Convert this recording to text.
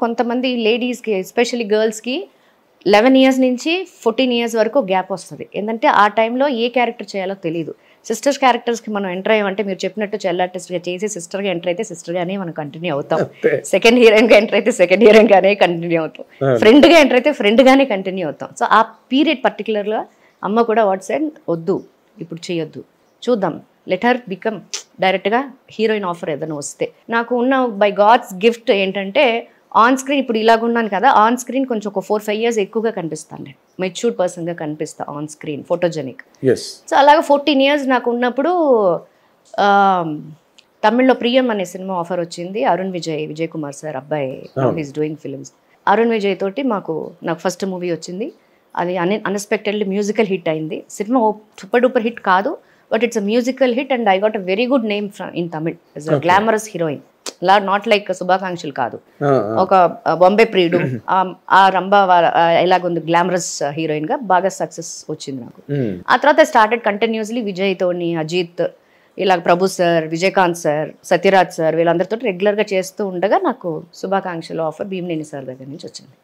కొంతమంది లేడీస్కి ఎస్పెషల్లీ గర్ల్స్కి 11 ఇయర్స్ నుంచి 14 ఇయర్స్ వరకు గ్యాప్ వస్తుంది. ఏంటంటే ఆ టైంలో ఏ క్యారెక్టర్ చేయాలో తెలియదు. సిస్టర్స్ క్యారెక్టర్స్కి మనం ఎంటర్ అయ్యామంటే మీరు చెప్పినట్టు చెల్ ఆర్టిస్ట్గా చేసి సిస్టర్గా ఎంటర్ అయితే సిస్టర్గానే మనం కంటిన్యూ అవుతాం. సెకండ్ హీరోయిన్గా ఎంటర్ అయితే సెకండ్ హీరోయిన్గానే కంటిన్యూ అవుతాం. ఫ్రెండ్గా ఎంటర్ అయితే ఫ్రెండ్గానే కంటిన్యూ అవుతాం. సో ఆ పీరియడ్ పర్టికులర్గా అమ్మ కూడా వాట్సాప్ వద్దు ఇప్పుడు చేయొద్దు, చూద్దాం, లెట్ హర్ బికమ్ డైరెక్ట్గా హీరోయిన్ ఆఫర్ ఏదైనా వస్తే. నాకు ఉన్న బై గాడ్స్ గిఫ్ట్ ఏంటంటే ఆన్ స్క్రీన్ ఇప్పుడు ఇలాగున్నాను కదా, ఆన్ స్క్రీన్ కొంచెం ఒక 4-5 ఇయర్స్ ఎక్కువగా కనిపిస్తాను. నేను మెచ్యూర్డ్ పర్సన్గా కనిపిస్తా ఆన్ స్క్రీన్, ఫోటోజెనిక్. సో అలాగే 14 ఇయర్స్ నాకు ఉన్నప్పుడు తమిళ్లో ప్రియం అనే సినిమా ఆఫర్ వచ్చింది. విజయ్ కుమార్ సార్ అబ్బాయి, he's doing films. Arun Vijay తోటి నాకు ఫస్ట్ మూవీ వచ్చింది. అది అన్ఎక్స్పెక్టెడ్లీ మ్యూజికల్ హిట్ అయింది. సినిమా సూపర్ డూపర్ హిట్ కాదు, but it's a musical hit and I got a very good name in Tamil. It's a glamorous heroine, not like శుభాకాంక్షలు కాదు, ఒక బొంబే ప్రియుడు ఆ రంభ ఎలాగుంది గ్లామరస్ హీరోయిన్ గా బాగా సక్సెస్ వచ్చింది నాకు. ఆ తర్వాత స్టార్టెడ్ కంటిన్యూస్లీ విజయ్ తోని, అజిత్, ఇలా Prabhu sir, Vijayakanth sir, Sathyaraj sir వీళ్ళందరితో రెగ్యులర్గా చేస్తూ ఉండగా నాకు శుభాకాంక్షలు ఆఫర్ భీమనేని సార్ దగ్గర నుంచి వచ్చింది.